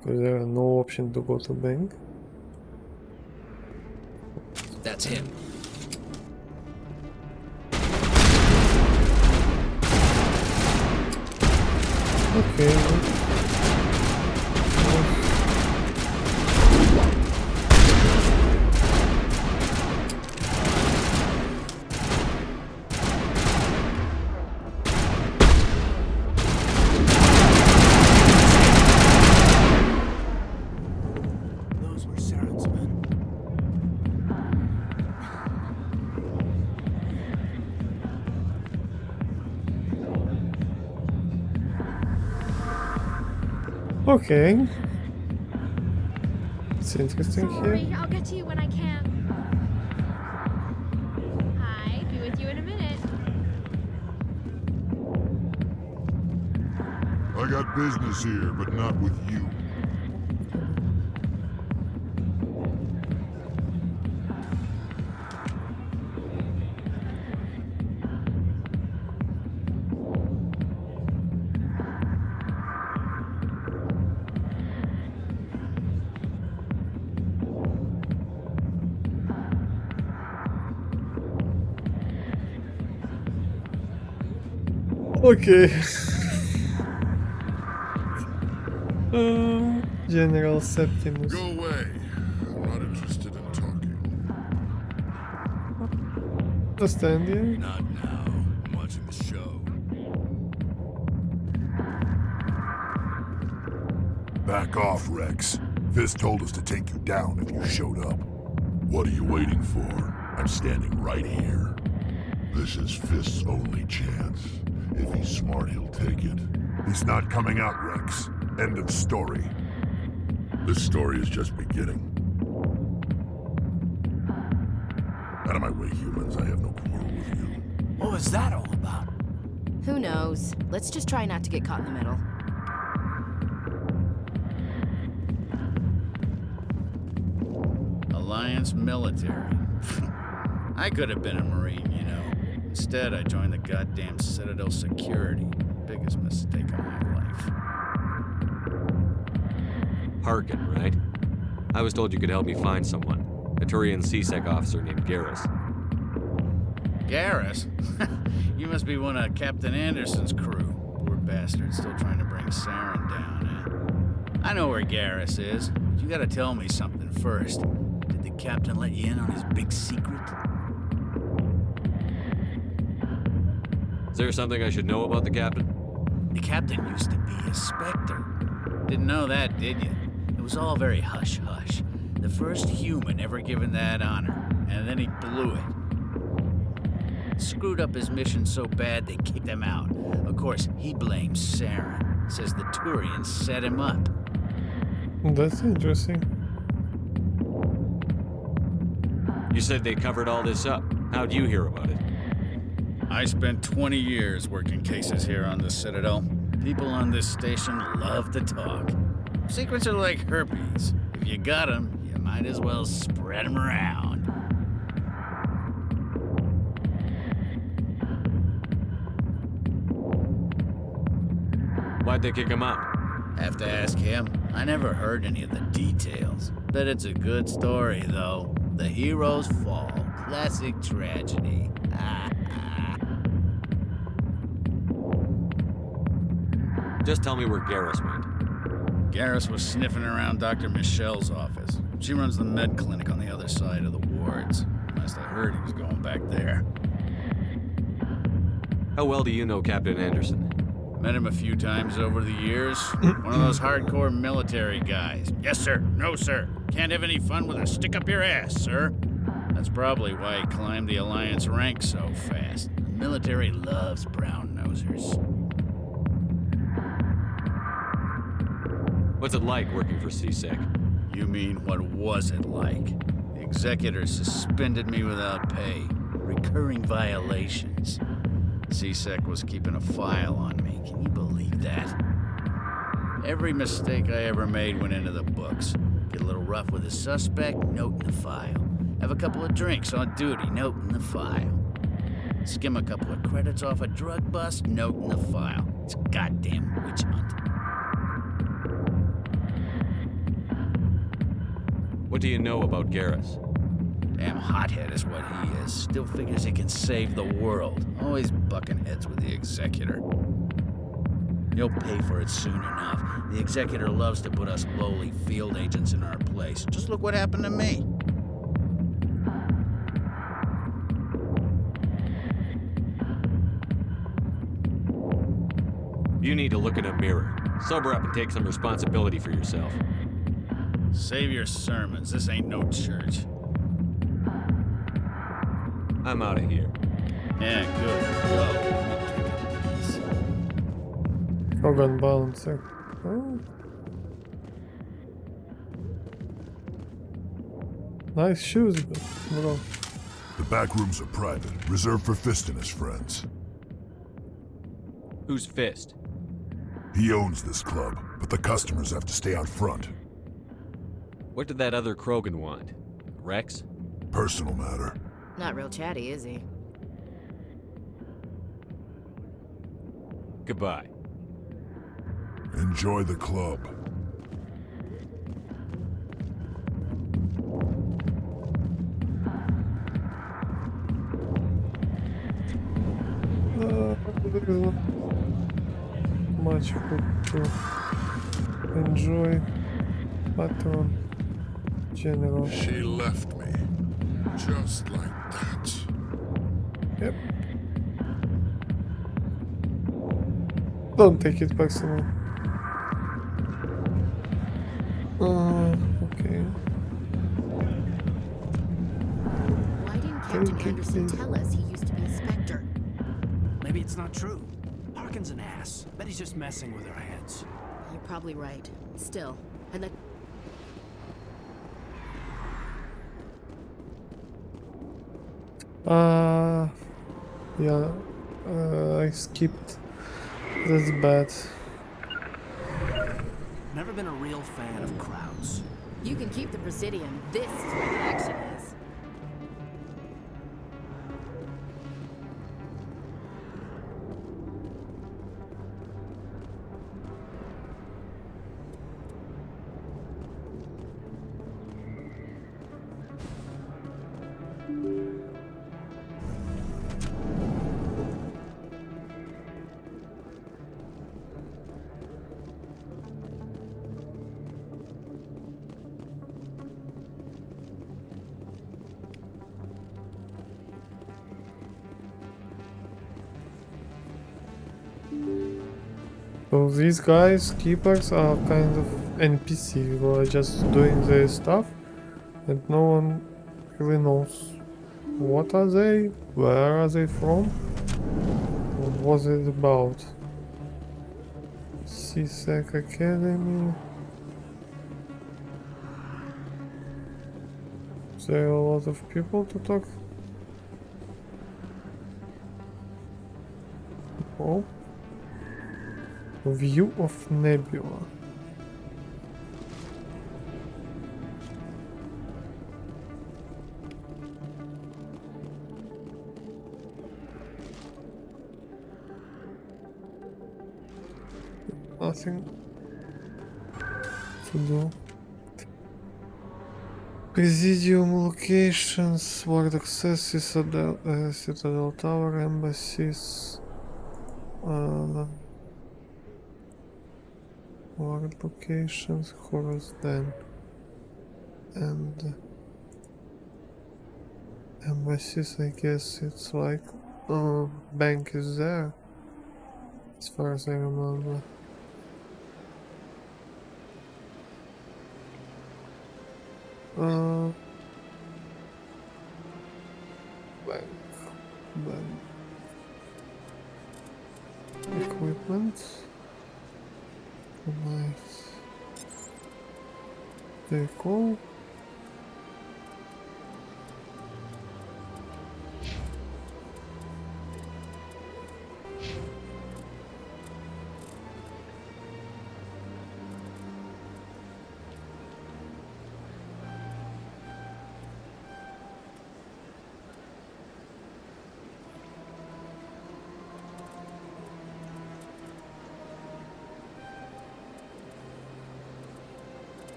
Because there are no option to go to bank. That's him. Okay. Those were Saren's men. Okay. It's interesting Sorry, here. I'll get to you when I can. Hi, be with you in a minute. I got business here, but not with you. Okay. General Septimus. Go away. I'm not interested in talking. Understand you? Not now. I'm watching the show. Back off, Rex. Fist told us to take you down if you showed up. What are you waiting for? I'm standing right here. This is Fist's only chance. If he's smart, he'll take it. He's not coming out, Rex. End of story. This story is just beginning. Out of my way, humans. I have no quarrel with you. What was that all about? Who knows? Let's just try not to get caught in the middle. Alliance military. I could have been a Marine, you know. Instead, I joined the goddamn Citadel security. Biggest mistake of my life. Harkin, right? I was told you could help me find someone. A Turian CSEC officer named Garrus. Garrus? You must be one of Captain Anderson's crew. Poor bastard, still trying to bring Saren down, eh? I know where Garrus is, but you gotta tell me something first. Did the captain let you in on his big secret? Is there something I should know about the captain? The captain used to be a Spectre. Didn't know that, did you? It was all very hush-hush. The first human ever given that honor, and then he blew it. Screwed up his mission so bad they kicked him out. Of course, he blames Saren. Says the Turians set him up. That's interesting. You said they covered all this up. How'd you hear about it? I spent 20 years working cases here on the Citadel. People on this station love to talk. Secrets are like herpes. If you got 'em, you might as well spread 'em around. Why'd they kick him out? Have to ask him. I never heard any of the details. Bet it's a good story, though. The hero's fall. Classic tragedy. Just tell me where Garrus went. Garrus was sniffing around Dr. Michelle's office. She runs the med clinic on the other side of the wards. Last I heard, he was going back there. How well do you know Captain Anderson? Met him a few times over the years. One of those hardcore military guys. Yes, sir. No, sir. Can't have any fun with a stick up your ass, sir. That's probably why he climbed the Alliance ranks so fast. The military loves brown-nosers. What's it like working for CSEC? You mean, what was it like? The executors suspended me without pay. Recurring violations. CSEC was keeping a file on me. Can you believe that? Every mistake I ever made went into the books. Get a little rough with a suspect, note in the file. Have a couple of drinks on duty, note in the file. Skim a couple of credits off a drug bust, note in the file. It's a goddamn witch hunt. What do you know about Garrus? Damn hothead is what he is. Still figures he can save the world. Always bucking heads with the Executor. He'll pay for it soon enough. The Executor loves to put us lowly field agents in our place. Just look what happened to me. You need to look in a mirror. Sober up and take some responsibility for yourself. Save your sermons. This ain't no church. I'm out of here. Yeah, good. Go. Organ balancer. Oh. Nice shoes, bro. The back rooms are private, reserved for Fist and his friends. Who's Fist? He owns this club, but the customers have to stay out front. What did that other Krogan want? Rex? Personal matter. Not real chatty, is he? Goodbye. Enjoy the club. Much to enjoy. Patron. General. She left me. Just like that. Yep. Don't take it personal. Okay. Why didn't Captain Take it Anderson easy. tell us he used to be a Spectre? Maybe it's not true. Harkin's an ass. Bet he's just messing with our heads. You're probably right. Still, I'd like... Yeah. I skipped. That's bad. Never been a real fan of crowds. You can keep the Presidium. This is where the action is. So these guys, keepers, are kind of NPC who are just doing their stuff and no one really knows what are they, where are they from, what was it about. CSEC Academy. Is there a lot of people to talk? Oh. View of Nebula. Nothing to do. Presidium locations, ward access, Citadel Tower, embassies. Ward locations, Horus Den, and embassies. I guess it's like bank is there, as far as I remember. Bank. Equipment. Nice. Very cool.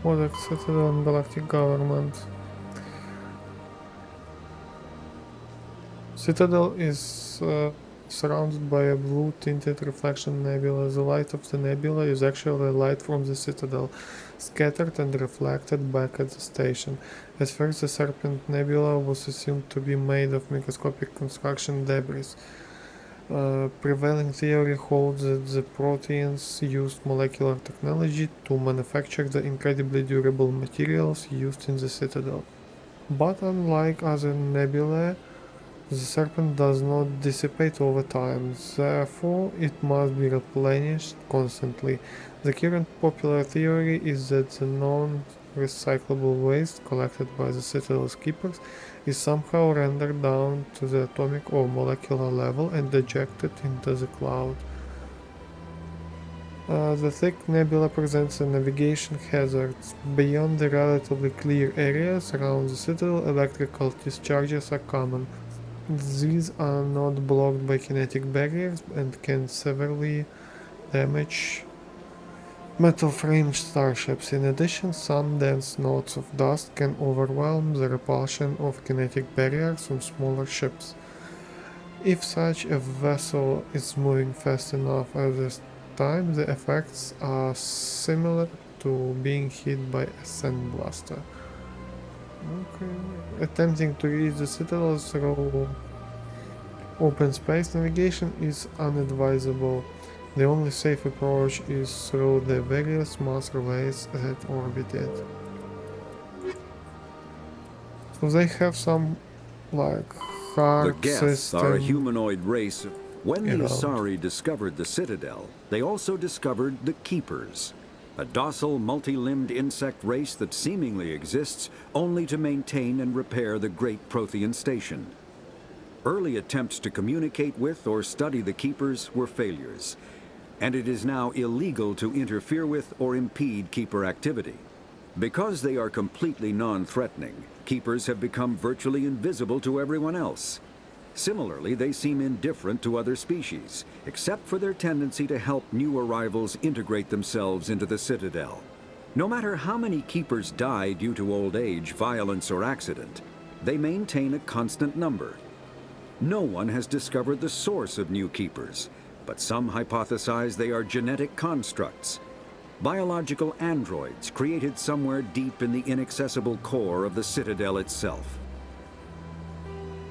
Codex, Citadel, and Galactic Government. Citadel is surrounded by a blue-tinted reflection nebula. The light of the nebula is actually light from the Citadel, scattered and reflected back at the station. At first, the Serpent Nebula was assumed to be made of microscopic construction debris. Prevailing theory holds that the Proteans used molecular technology to manufacture the incredibly durable materials used in the Citadel. But unlike other nebulae, the Serpent does not dissipate over time, therefore it must be replenished constantly. The current popular theory is that the non-recyclable waste collected by the Citadel's keepers is somehow rendered down to the atomic or molecular level and ejected into the cloud. The thick nebula presents a navigation hazard. Beyond the relatively clear areas around the Citadel, electrical discharges are common. These are not blocked by kinetic barriers and can severely damage metal-framed starships. In addition, some dense knots of dust can overwhelm the repulsion of kinetic barriers on smaller ships. If such a vessel is moving fast enough at this time, the effects are similar to being hit by a sandblaster. Okay. Attempting to reach the Citadel through open space navigation is unadvisable. The only safe approach is through the various mass relays that orbit it. So they have some like hard The Geths are a system. humanoid race. When the know. Asari discovered the Citadel, they also discovered the Keepers, a docile, multi-limbed insect race that seemingly exists only to maintain and repair the great Prothean station. Early attempts to communicate with or study the Keepers were failures, and it is now illegal to interfere with or impede Keeper activity. Because they are completely non-threatening, Keepers have become virtually invisible to everyone else. Similarly, they seem indifferent to other species, except for their tendency to help new arrivals integrate themselves into the Citadel. No matter how many Keepers die due to old age, violence, or accident, they maintain a constant number. No one has discovered the source of new Keepers, but some hypothesize they are genetic constructs, biological androids created somewhere deep in the inaccessible core of the Citadel itself.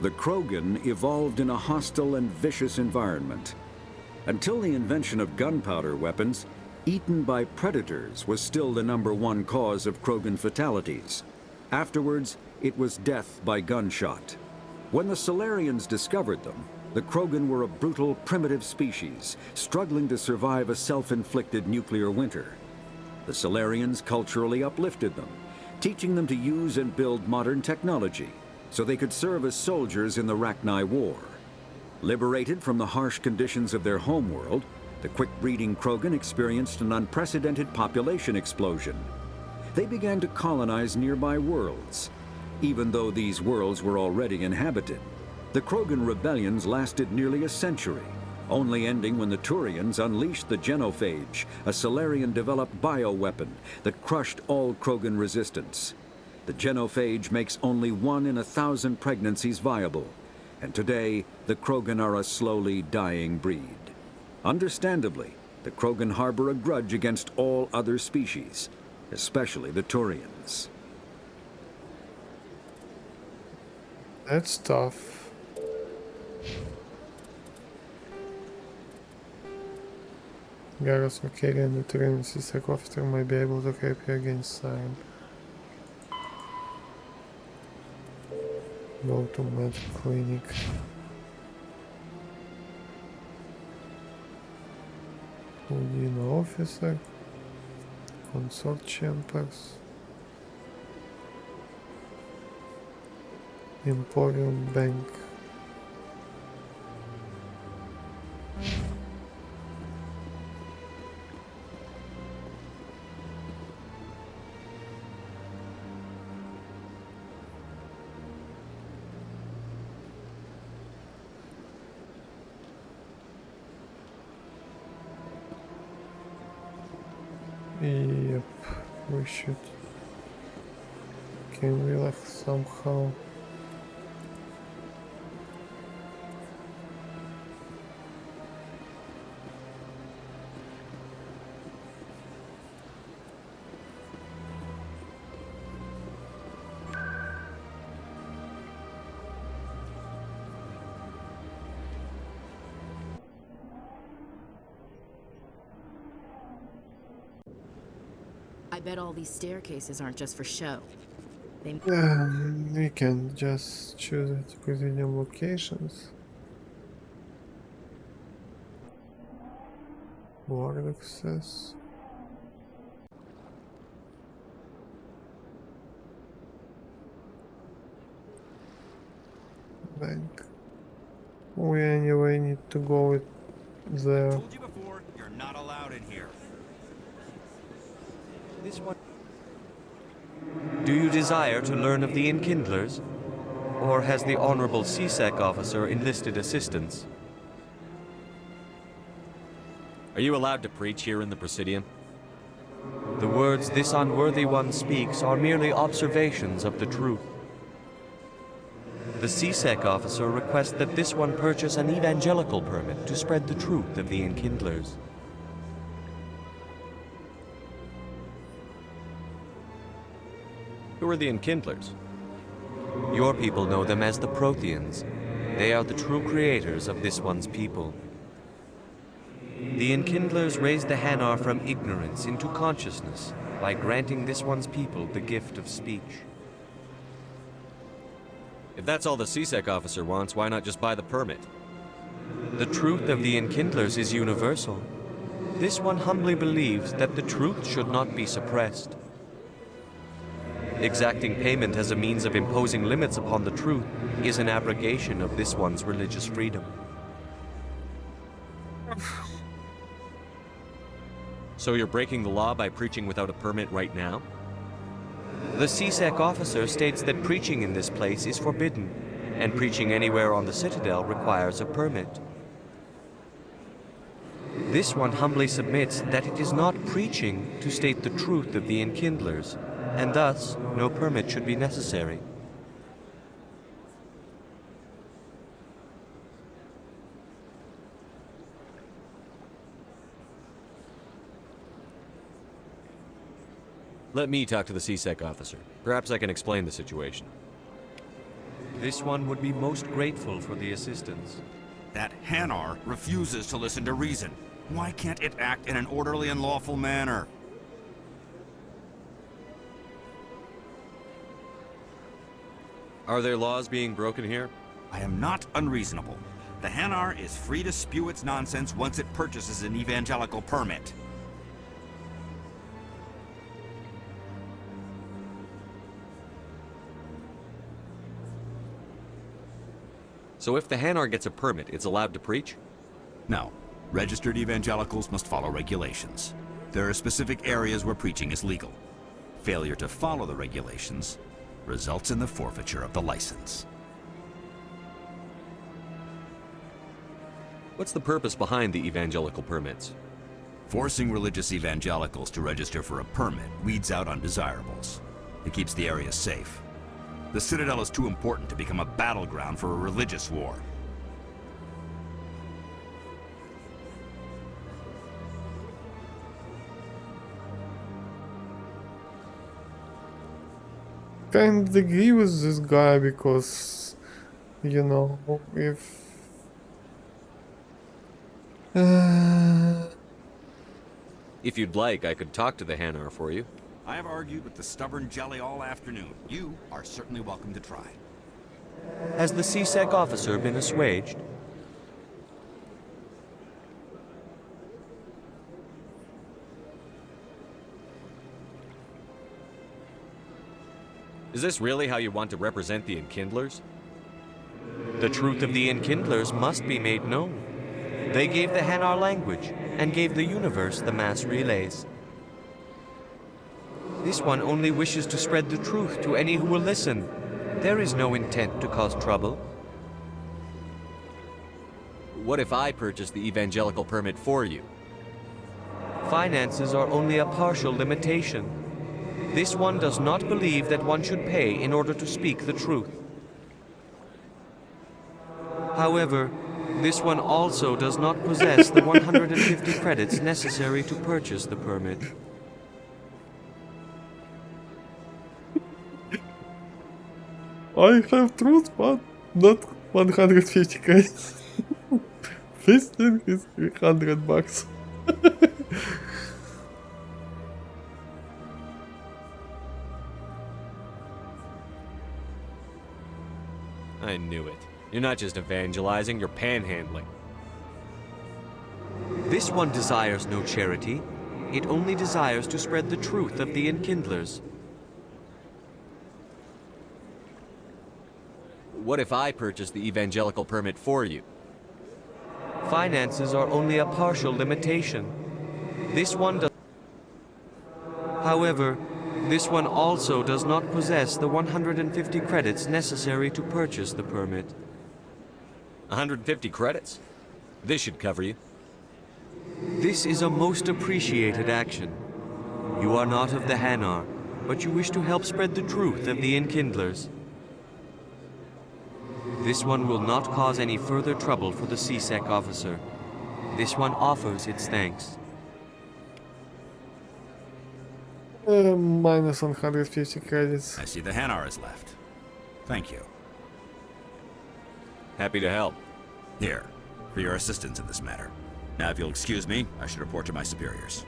The Krogan evolved in a hostile and vicious environment. Until the invention of gunpowder weapons, eaten by predators was still the #1 cause of Krogan fatalities. Afterwards, it was death by gunshot. When the Solarians discovered them, the Krogan were a brutal, primitive species, struggling to survive a self-inflicted nuclear winter. The Solarians culturally uplifted them, teaching them to use and build modern technology, so they could serve as soldiers in the Rachni War. Liberated from the harsh conditions of their homeworld, the quick-breeding Krogan experienced an unprecedented population explosion. They began to colonize nearby worlds. Even though these worlds were already inhabited, the Krogan rebellions lasted nearly a century, only ending when the Turians unleashed the Genophage, a Solarian-developed bioweapon that crushed all Krogan resistance. The Genophage makes only 1 in 1,000 pregnancies viable, and today the Krogan are a slowly dying breed. Understandably, the Krogan harbor a grudge against all other species, especially the Turians. That's tough. Garrus Mercaria and the Turian Seasec officer might be able to help you against Siren. Go to Magic Clinic. Houdino officer. Consort chambers. Emporium Bank. Yep. we should... Can we like somehow... I bet all these staircases aren't just for show. They we can just choose it Presidium locations. Ward access. Bank. We anyway need to go with there. Told you before, you're not allowed in here. This one. Do you desire to learn of the Enkindlers? Or has the Honorable CSEC officer enlisted assistance? Are you allowed to preach here in the Presidium? The words this unworthy one speaks are merely observations of the truth. The CSEC officer requests that this one purchase an evangelical permit to spread the truth of the Enkindlers. Who are the Enkindlers? Your people know them as the Protheans. They are the true creators of this one's people. The Enkindlers raised the Hanar from ignorance into consciousness by granting this one's people the gift of speech. If that's all the CSEC officer wants, why not just buy the permit? The truth of the Enkindlers is universal. This one humbly believes that the truth should not be suppressed. Exacting payment as a means of imposing limits upon the truth is an abrogation of this one's religious freedom. So you're breaking the law by preaching without a permit right now? The CSEC officer states that preaching in this place is forbidden, and preaching anywhere on the Citadel requires a permit. This one humbly submits that it is not preaching to state the truth of the Enkindlers, and thus no permit should be necessary. Let me talk to the CSEC officer. Perhaps I can explain the situation. This one would be most grateful for the assistance. That Hanar refuses to listen to reason. Why can't it act in an orderly and lawful manner? Are there laws being broken here? I am not unreasonable. The Hanar is free to spew its nonsense once it purchases an evangelical permit. So if the Hanar gets a permit, it's allowed to preach? No. Registered evangelicals must follow regulations. There are specific areas where preaching is legal. Failure to follow the regulations results in the forfeiture of the license. What's the purpose behind the evangelical permits? Forcing religious evangelicals to register for a permit weeds out undesirables. It keeps the area safe. The Citadel is too important to become a battleground for a religious war. Kind of agree with this guy because, you know, if... If you'd like, I could talk to the Hanar for you. I have argued with the stubborn jelly all afternoon. You are certainly welcome to try. Has the CSEC officer been assuaged? Is this really how you want to represent the Enkindlers? The truth of the Enkindlers must be made known. They gave the Hanar language, and gave the universe the mass relays. This one only wishes to spread the truth to any who will listen. There is no intent to cause trouble. What if I purchase the evangelical permit for you? Finances are only a partial limitation. This one does not believe that one should pay in order to speak the truth. However, this one also does not possess the 150 credits necessary to purchase the permit. I have truth, but not 150 credits. This thing is $100. I knew it. You're not just evangelizing, you're panhandling. This one desires no charity. It only desires to spread the truth of the Enkindlers. What if I purchase the evangelical permit for you? Finances are only a partial limitation. This one does. However, this one also does not possess the 150 credits necessary to purchase the permit. 150 credits? This should cover you. This is a most appreciated action. You are not of the Hanar, but you wish to help spread the truth of the Enkindlers. This one will not cause any further trouble for the CSEC officer. This one offers its thanks. Minus 150 credits. I see the Hanar is left. Thank you. Happy to help. Here, for your assistance in this matter. Now, if you'll excuse me, I should report to my superiors.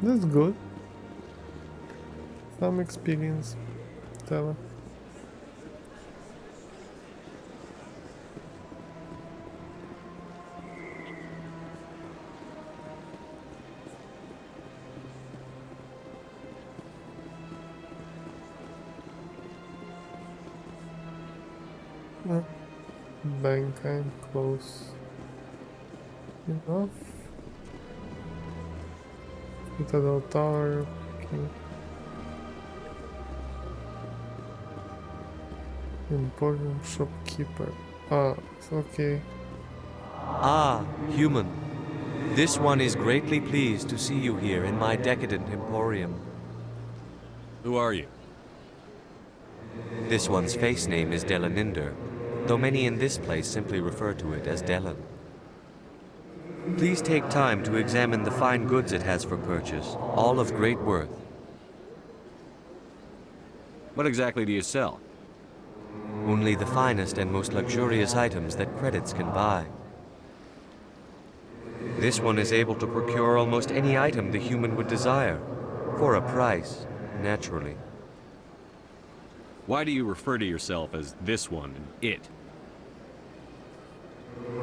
That's good. Some experience. Whatever. Bank, I'm close enough. Citadel Tower, okay. Emporium Shopkeeper. Ah, it's okay. Ah, human. This one is greatly pleased to see you here in my decadent emporium. Who are you? This one's face name is Delaninder, though many in this place simply refer to it as Delan. Please take time to examine the fine goods it has for purchase, all of great worth. What exactly do you sell? Only the finest and most luxurious items that credits can buy. This one is able to procure almost any item the human would desire, for a price, naturally. Why do you refer to yourself as this one and it?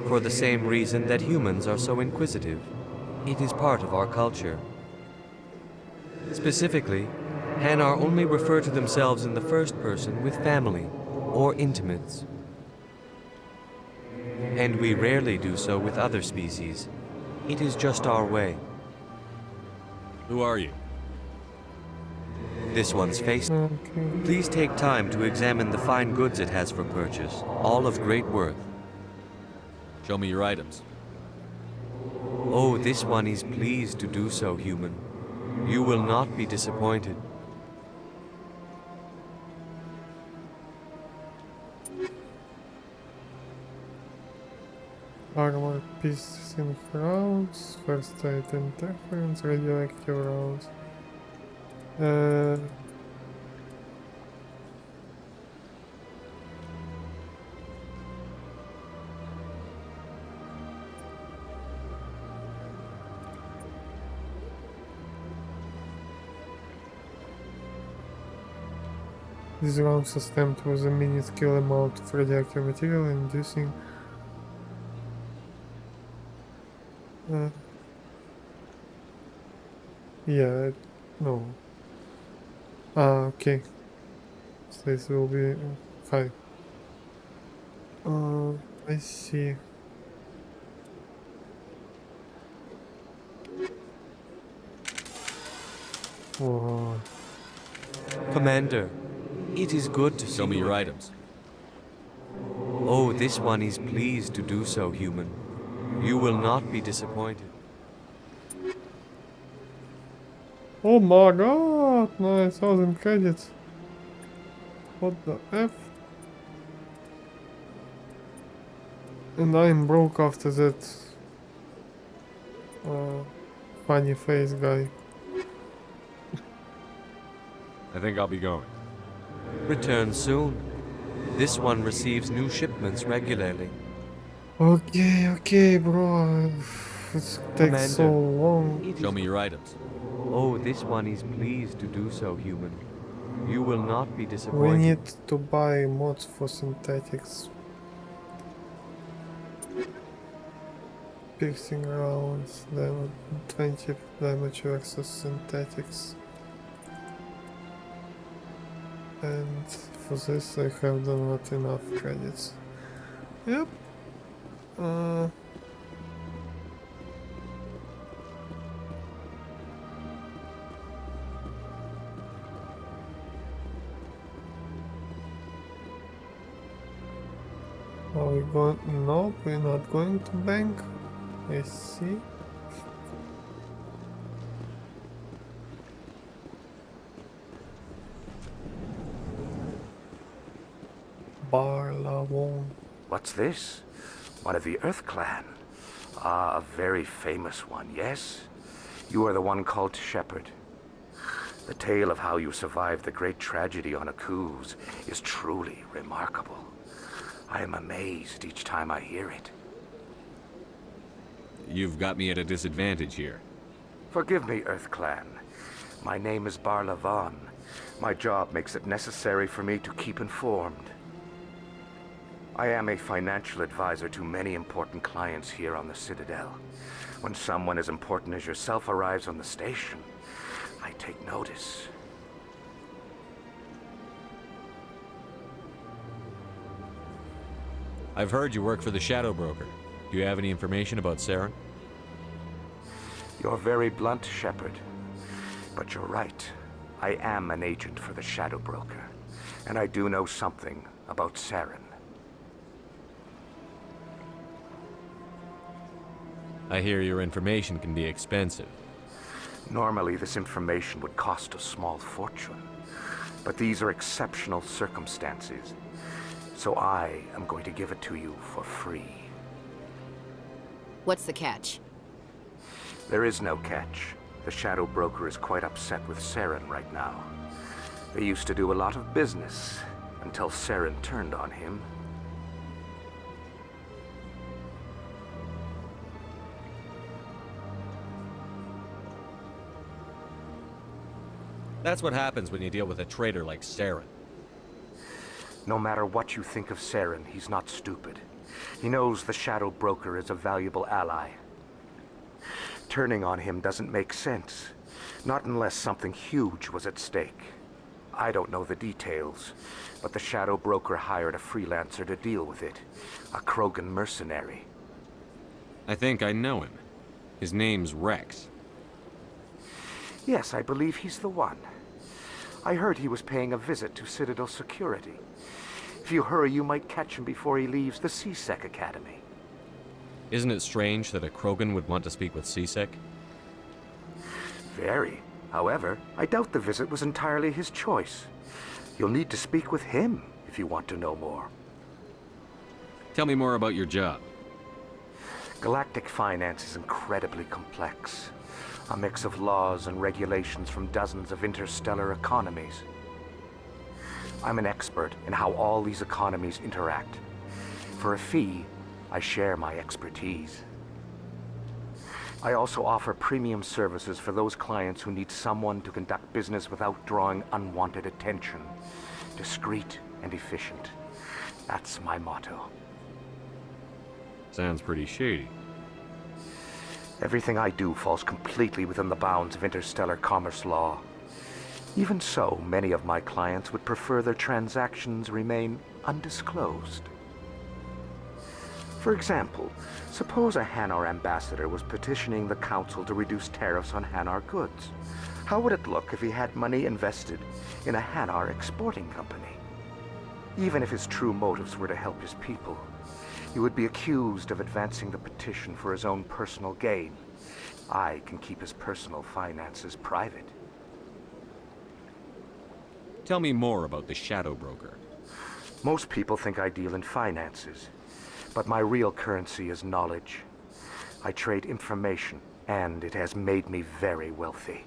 For the same reason that humans are so inquisitive. It is part of our culture. Specifically, Hanar only refer to themselves in the first person with family or intimates. And we rarely do so with other species. It is just our way. Who are you? This one's face. Okay. Please take time to examine the fine goods it has for purchase, all of great worth. Show me your items. Oh, this one is pleased to do so, human. You will not be disappointed. Armor pieces in rounds, first aid interference, radioactive rounds. These rounds are stamped with a minuscule amount of radioactive material, inducing yeah, no. Ah, okay. So this will be fine. I see. Whoa. Commander, it is good to see Show me you your again. items. Oh, this one is pleased to do so, human. You will not be disappointed. Oh my god! 9,000 credits. What the F? And I'm broke after that. Funny face guy. I think I'll be going. Return soon. This one receives new shipments regularly. Okay, bro. It takes so Commander, long. it Show is- me your items. Oh, this one is pleased to do so, human. You will not be We disappointed. need to buy mods for synthetics. Piercing rounds, 20 damage versus synthetics. And for this I have not enough credits. Yep. Are we going? No, we're not going to bank. I see. Barlavon. What's this? One of the Earth Clan. Ah, a very famous one, yes? You are the one called Shepherd. The tale of how you survived the great tragedy on Akuz is truly remarkable. I am amazed each time I hear it. You've got me at a disadvantage here. Forgive me, Earth Clan. My name is Barlavon. My job makes it necessary for me to keep informed. I am a financial advisor to many important clients here on the Citadel. When someone as important as yourself arrives on the station, I take notice. I've heard you work for the Shadow Broker. Do you have any information about Saren? You're very blunt, Shepherd. But you're right. I am an agent for the Shadow Broker. And I do know something about Saren. I hear your information can be expensive. Normally, this information would cost a small fortune. But these are exceptional circumstances. So I am going to give it to you for free. What's the catch? There is no catch. The Shadow Broker is quite upset with Saren right now. They used to do a lot of business until Saren turned on him. That's what happens when you deal with a traitor like Saren. No matter what you think of Saren, he's not stupid. He knows the Shadow Broker is a valuable ally. Turning on him doesn't make sense. Not unless something huge was at stake. I don't know the details, but the Shadow Broker hired a freelancer to deal with it. A Krogan mercenary. I think I know him. His name's Rex. Yes, I believe he's the one. I heard he was paying a visit to Citadel security. If you hurry, you might catch him before he leaves the C-Sec Academy. Isn't it strange that a Krogan would want to speak with C-Sec? Very. However, I doubt the visit was entirely his choice. You'll need to speak with him if you want to know more. Tell me more about your job. Galactic finance is incredibly complex. A mix of laws and regulations from dozens of interstellar economies. I'm an expert in how all these economies interact. For a fee, I share my expertise. I also offer premium services for those clients who need someone to conduct business without drawing unwanted attention. Discreet and efficient. That's my motto. Sounds pretty shady. Everything I do falls completely within the bounds of interstellar commerce law. Even so, many of my clients would prefer their transactions remain undisclosed. For example, suppose a Hanar ambassador was petitioning the council to reduce tariffs on Hanar goods. How would it look if he had money invested in a Hanar exporting company? Even if his true motives were to help his people, he would be accused of advancing the petition for his own personal gain. I can keep his personal finances private. Tell me more about the Shadow Broker. Most people think I deal in finances, but my real currency is knowledge. I trade information, and it has made me very wealthy.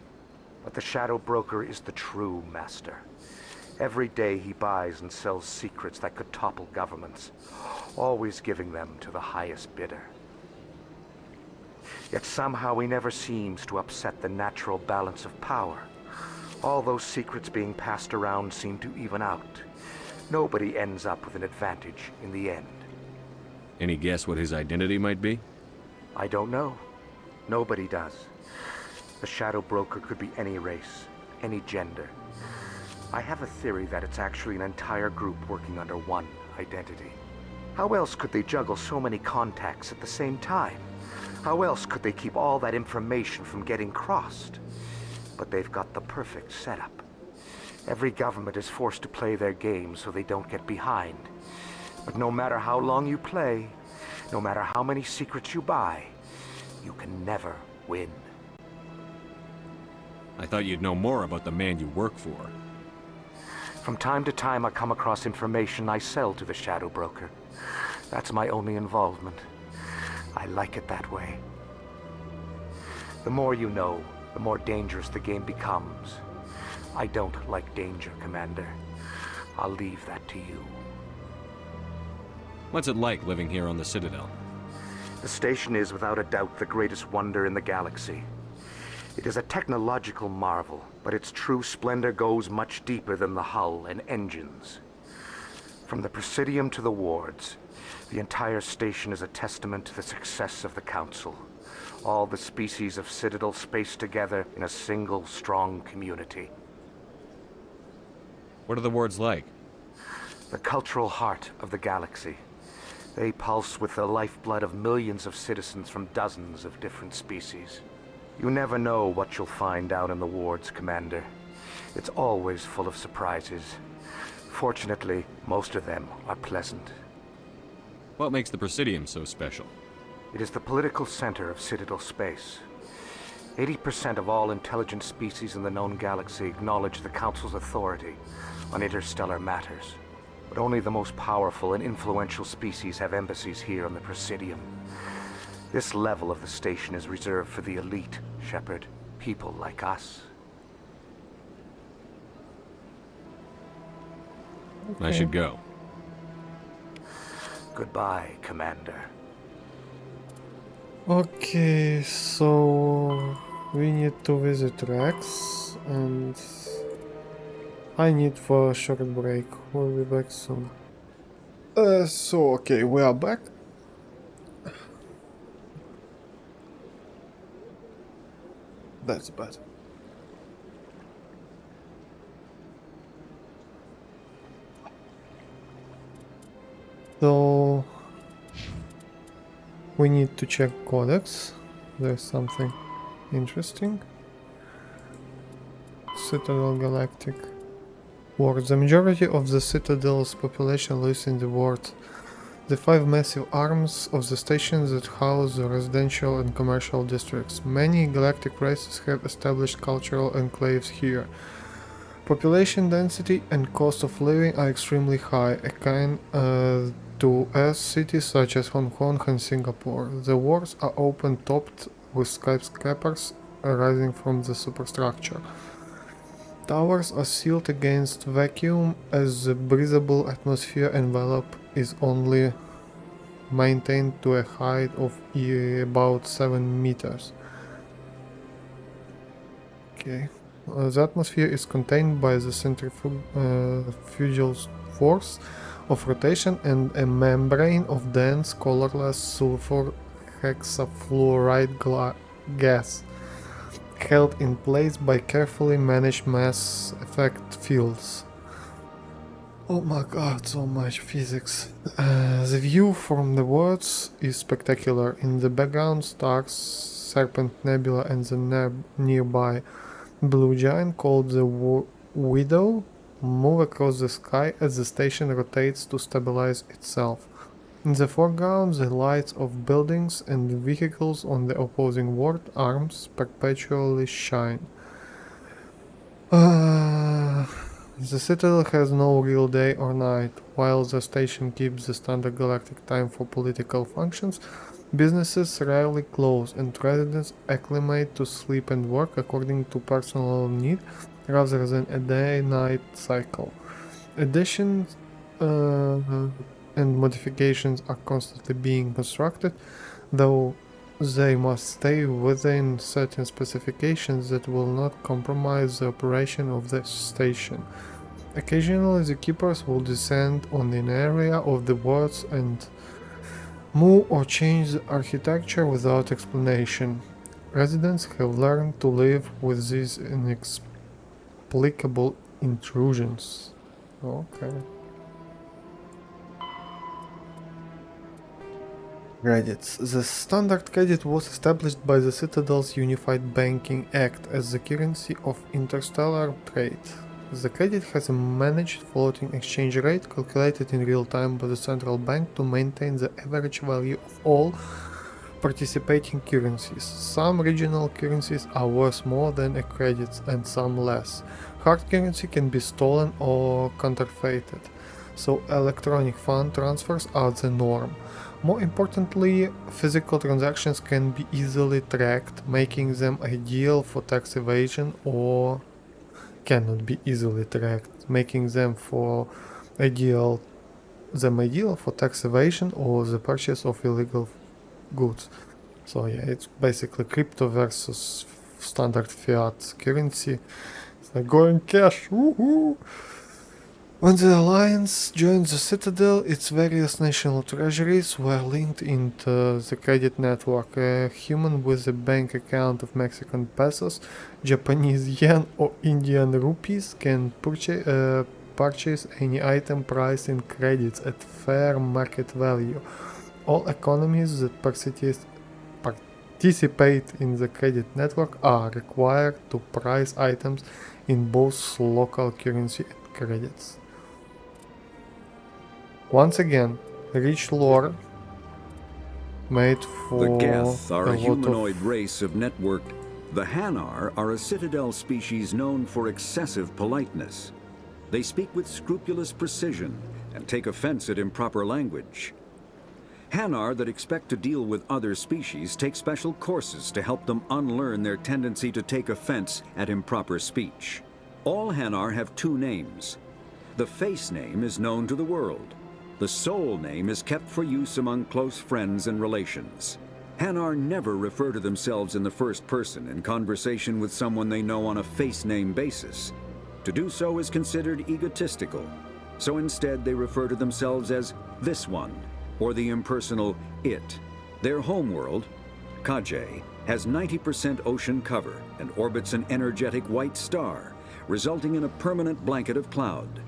But the Shadow Broker is the true master. Every day he buys and sells secrets that could topple governments, always giving them to the highest bidder. Yet somehow he never seems to upset the natural balance of power. All those secrets being passed around seem to even out. Nobody ends up with an advantage in the end. Any guess what his identity might be? I don't know. Nobody does. The Shadow Broker could be any race, any gender. I have a theory that it's actually an entire group working under one identity. How else could they juggle so many contacts at the same time? How else could they keep all that information from getting crossed? But they've got the perfect setup. Every government is forced to play their game so they don't get behind. But no matter how long you play, no matter how many secrets you buy, you can never win. I thought you'd know more about the man you work for. From time to time I come across information I sell to the Shadow Broker. That's my only involvement. I like it that way. The more you know, the more dangerous the game becomes. I don't like danger, Commander. I'll leave that to you. What's it like living here on the Citadel? The station is without a doubt the greatest wonder in the galaxy. It is a technological marvel, but its true splendor goes much deeper than the hull and engines. From the Presidium to the wards, the entire station is a testament to the success of the Council. All the species of Citadel spaced together in a single strong community. What are the wards like? The cultural heart of the galaxy. They pulse with the lifeblood of millions of citizens from dozens of different species. You never know what you'll find down in the wards, Commander. It's always full of surprises. Fortunately, most of them are pleasant. What makes the Presidium so special? It is the political center of Citadel space. 80% of all intelligent species in the known galaxy acknowledge the Council's authority on interstellar matters. But only the most powerful and influential species have embassies here on the Presidium. This level of the station is reserved for the elite, Shepard. People like us. I should go. Goodbye, Commander. Okay, so we need to visit Rex, and I need for a short break. We'll be back soon. Okay, we are back. That's bad. So we need to check codex. There's something interesting. Citadel Galactic Ward. The majority of the Citadel's population lives in the Ward. The 5 massive arms of the station that house the residential and commercial districts. Many galactic races have established cultural enclaves here. Population density and cost of living are extremely high, akin to cities such as Hong Kong and Singapore. The wards are open topped with skyscrapers arising from the superstructure. Towers are sealed against vacuum as the breathable atmosphere envelope is only maintained to a height of about 7 meters. Okay. The atmosphere is contained by the centrifugal force of rotation and a membrane of dense, colorless sulfur hexafluoride gas, held in place by carefully managed mass effect fields. Oh my god, so much physics. The view from the wards is spectacular. In the background, stars, Serpent Nebula and the nearby blue giant called the Widow move across the sky as the station rotates to stabilize itself. In the foreground, the lights of buildings and vehicles on the opposing ward arms perpetually shine. The Citadel has no real day or night. While the station keeps the standard galactic time for political functions, businesses rarely close and residents acclimate to sleep and work according to personal need rather than a day-night cycle. Additions and modifications are constantly being constructed, though they must stay within certain specifications that will not compromise the operation of the station. Occasionally, the keepers will descend on an area of the worlds and move or change the architecture without explanation. Residents have learned to live with these inexplicable intrusions. Okay. Credits. The standard credit was established by the Citadel's Unified Banking Act as the currency of interstellar trade. The credit has a managed floating exchange rate calculated in real time by the central bank to maintain the average value of all participating currencies. Some regional currencies are worth more than a credit and some less. Hard currency can be stolen or counterfeited, so electronic fund transfers are the norm. More importantly, physical transactions can be easily tracked, making them ideal for tax evasion, or cannot be easily tracked, making them ideal for tax evasion or the purchase of illegal goods. So yeah, it's basically crypto versus standard fiat currency. It's like going cash. Woohoo! When the Alliance joined the Citadel, its various national treasuries were linked into the credit network. A human with a bank account of Mexican pesos, Japanese yen or Indian rupees can purchase any item priced in credits at fair market value. All economies that participate in the credit network are required to price items in both local currency and credits. Once again, rich lore made for The Geth are a lot humanoid of race of networked. The Hanar are a Citadel species known for excessive politeness. They speak with scrupulous precision and take offense at improper language. Hanar that expect to deal with other species take special courses to help them unlearn their tendency to take offense at improper speech. All Hanar have two names. The face name is known to the world. The soul name is kept for use among close friends and relations. Hanar never refer to themselves in the first person in conversation with someone they know on a face name basis. To do so is considered egotistical, so instead they refer to themselves as this one, or the impersonal it. Their homeworld, Kajay, has 90% ocean cover and orbits an energetic white star, resulting in a permanent blanket of cloud.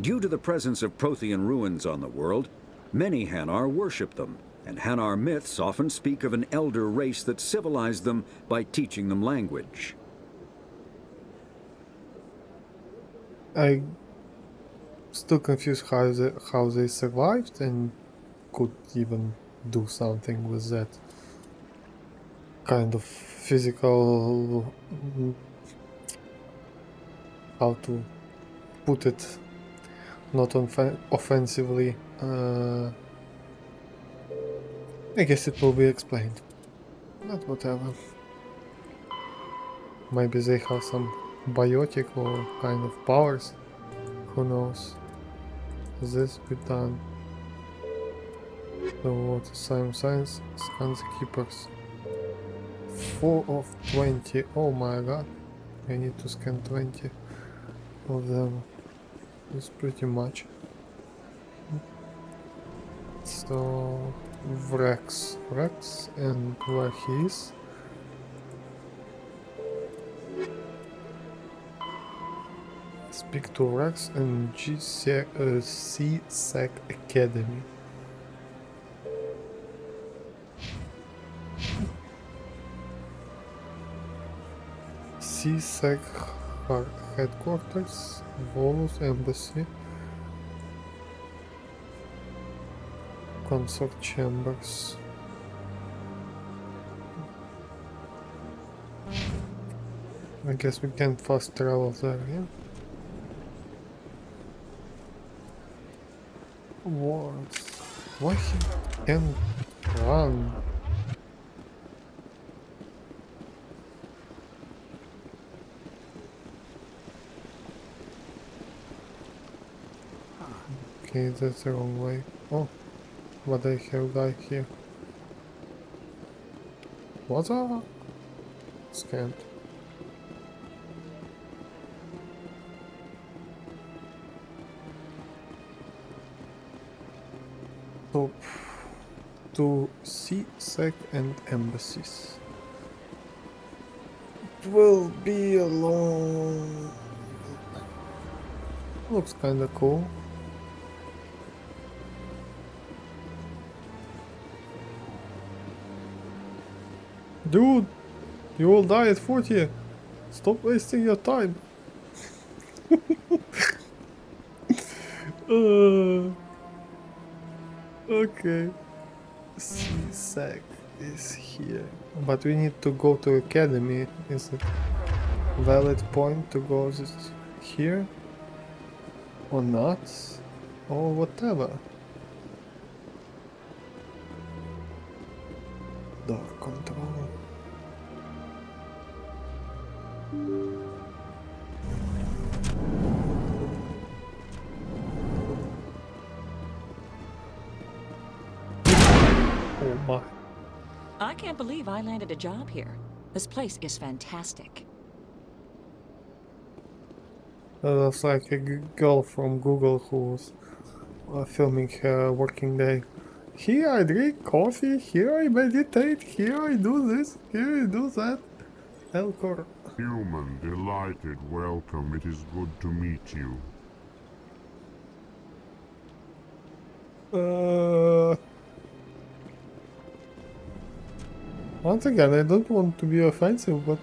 Due to the presence of Prothean ruins on the world, many Hanar worship them, and Hanar myths often speak of an elder race that civilized them by teaching them language. I still confused how they survived and could even do something with that kind of physical, how to put it, not offensively. I guess it will be explained, but whatever. Maybe they have some biotic or kind of powers, who knows. This be done. So what is science? Scan the keepers. 4 of 20. Oh my god. I need to scan 20 of them. It's pretty much. So Rex and where he is. Speak to Rex and C-Sec Academy. C-Sec headquarters, Volus Embassy, consort chambers. I guess we can fast travel there, yeah? What? Why he can't run? Okay, that's the wrong way. Oh, what I have guy here. What a scant. So, to CSEC and embassies. It will be a long... Looks kinda cool. Dude, you will die at 40. Stop wasting your time. Okay. CSEC is here. But we need to go to academy. Is it valid point to go just here? Or not? Or whatever. Door control. Oh my. I can't believe I landed a job here. This place is fantastic. That was like a girl from Google who was filming her working day. Here I drink coffee, here I meditate, here I do this, here I do that. Elcor. Human, delighted, welcome. It is good to meet you. Once again, I don't want to be offensive, but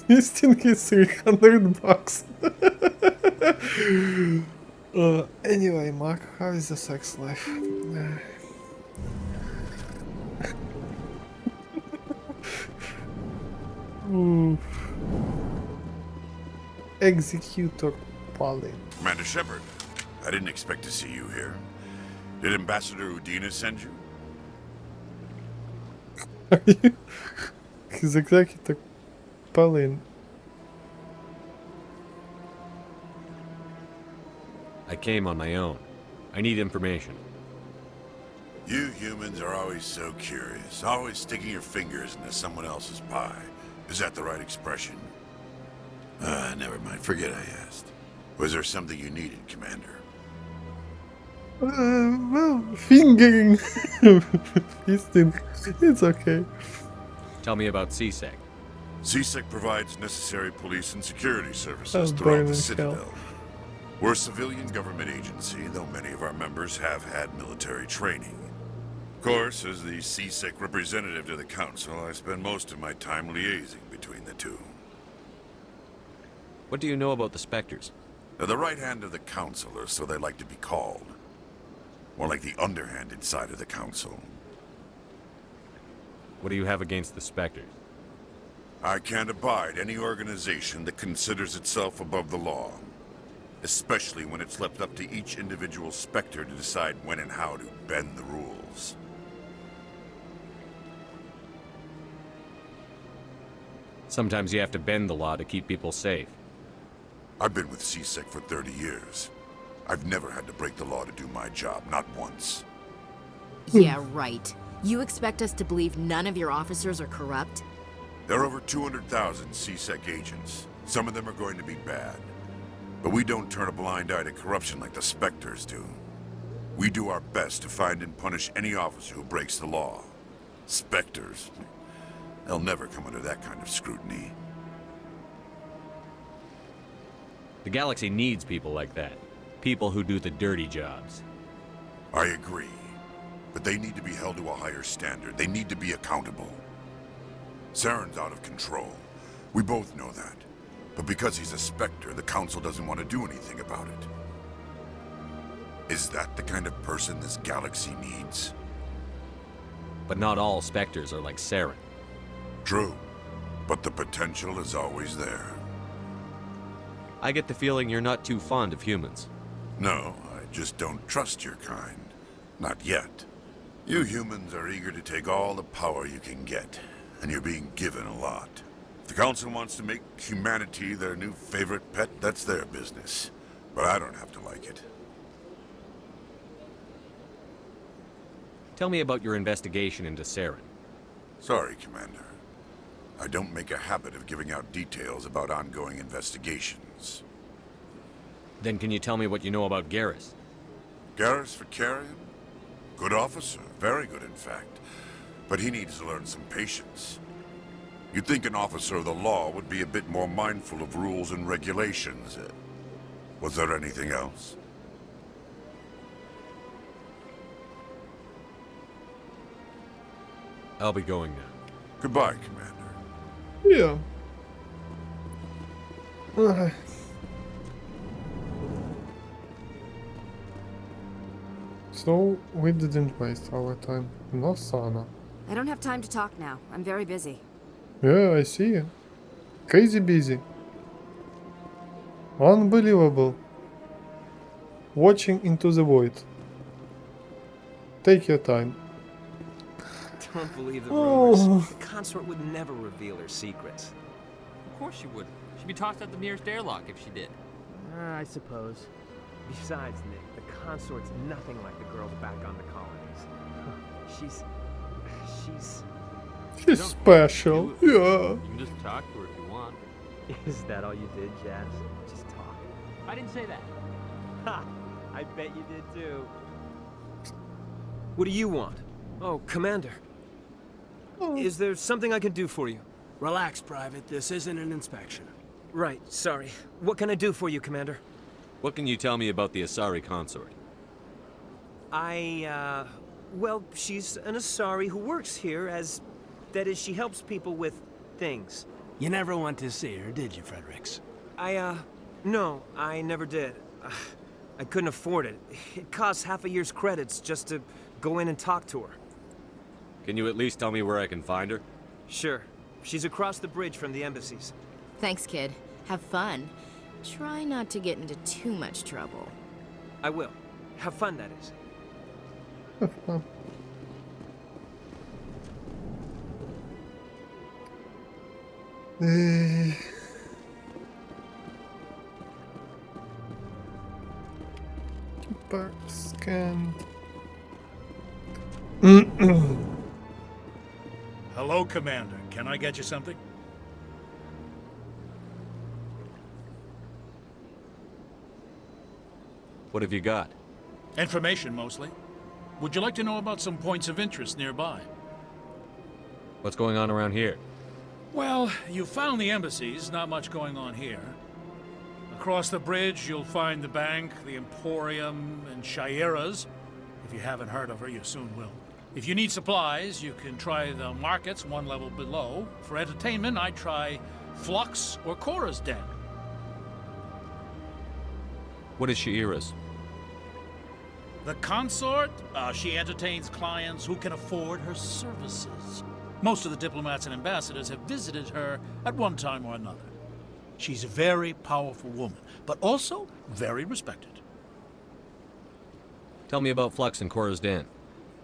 this thing is $300. Anyway, Mark, how is the sex life? Executor Polly. Commander Shepard, I didn't expect to see you here. Did Ambassador Udina send you? He's Executor Pauline. I came on my own. I need information. You humans are always so curious, always sticking your fingers into someone else's pie. Is that the right expression? Never mind, forget I asked. Was there something you needed, Commander? Well, fingering. Fisting. It's okay. Tell me about CSEC. CSEC provides necessary police and security services Oh, throughout burn the in Citadel. hell. We're a civilian government agency, though many of our members have had military training. Of course, as the CSEC representative to the Council, I spend most of my time liaising between the two. What do you know about the Spectres? They're the right hand of the Council, or so they like to be called. More like the underhanded side of the Council. What do you have against the Spectres? I can't abide any organization that considers itself above the law. Especially when it's left up to each individual Spectre to decide when and how to bend the rules. Sometimes you have to bend the law to keep people safe. I've been with CSEC for 30 years. I've never had to break the law to do my job, not once. Yeah, right. You expect us to believe none of your officers are corrupt? There are over 200,000 CSEC agents. Some of them are going to be bad. But we don't turn a blind eye to corruption like the Spectres do. We do our best to find and punish any officer who breaks the law. Spectres, they'll never come under that kind of scrutiny. The galaxy needs people like that. People who do the dirty jobs. I agree. But they need to be held to a higher standard. They need to be accountable. Saren's out of control. We both know that. But because he's a Spectre, the Council doesn't want to do anything about it. Is that the kind of person this galaxy needs? But not all Spectres are like Saren. True. But the potential is always there. I get the feeling you're not too fond of humans. No, I just don't trust your kind. Not yet. You humans are eager to take all the power you can get, and you're being given a lot. If the Council wants to make humanity their new favorite pet, that's their business. But I don't have to like it. Tell me about your investigation into Saren. Sorry, Commander. I don't make a habit of giving out details about ongoing investigations. Then can you tell me what you know about Garrus? Garrus Vicarian? Good officer, very good in fact. But he needs to learn some patience. You'd think an officer of the law would be a bit more mindful of rules and regulations. Was there anything else? I'll be going now. Goodbye, Commander. Yeah. So, we didn't waste our time. No, Sana. I don't have time to talk now. I'm very busy. Yeah, I see you. Crazy busy. Unbelievable. Watching into the void. Take your time. Don't believe the Oh. rumors. The consort would never reveal her secrets. Of course she wouldn't. She'd be tossed out the nearest airlock if she did. I suppose. Besides, Nick, the consort's nothing like the girls back on the colonies. She's... She's special. Yeah. You can just talk to her if you want. Is that all you did, Jazz? Just talk. I didn't say that. Ha! I bet you did too. What do you want? Oh, Commander. Is there something I can do for you? Relax, Private. This isn't an inspection. Right, sorry. What can I do for you, Commander? What can you tell me about the Asari consort? Well, she's an Asari who works here as... That is, she helps people with things. You never went to see her, did you, Fredericks? No, I never did. I couldn't afford it. It costs half a year's credits just to go in and talk to her. Can you at least tell me where I can find her? Sure. She's across the bridge from the embassies. Thanks, kid. Have fun. Try not to get into too much trouble. I will. Have fun, that is. Back scan. Hello, Commander. Can I get you something? What have you got? Information, mostly. Would you like to know about some points of interest nearby? What's going on around here? Well, you found the embassies, not much going on here. Across the bridge, you'll find the bank, the Emporium, and Shaira's. If you haven't heard of her, you soon will. If you need supplies, you can try the markets one level below. For entertainment, I'd try Flux or Cora's Den. What is Shaira's? The consort, she entertains clients who can afford her services. Most of the diplomats and ambassadors have visited her at one time or another. She's a very powerful woman, but also very respected. Tell me about Flux and Cora's Den.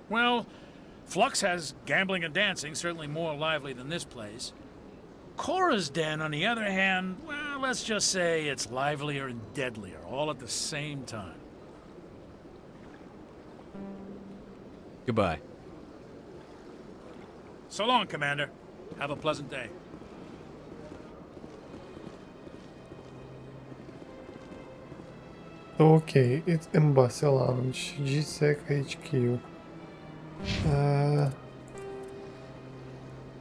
Well, Flux has gambling and dancing, certainly more lively than this place. Cora's Den, on the other hand, well, let's just say it's livelier and deadlier, all at the same time. Goodbye. So long, Commander. Have a pleasant day. Okay, it's Embassy Lounge, GSEC HQ.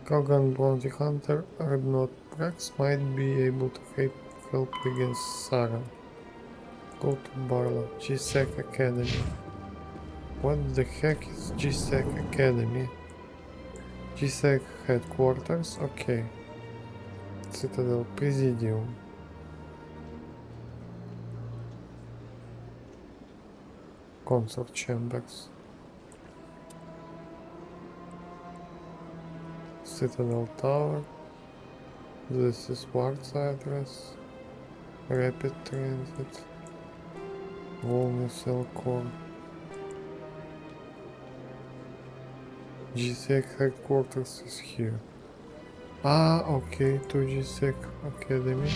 Kogan Bounty Hunter Rednot Prax might be able to help against Saran. Go to Barlow, GSEC Academy. What the heck is GSEC Academy? GSEC Headquarters, okay. Citadel Presidium. Consort Chambers. Citadel Tower. This is Wart's address. Rapid Transit. Volna cell core. GSEC headquarters is here. Ah, okay, to GSEC Academy.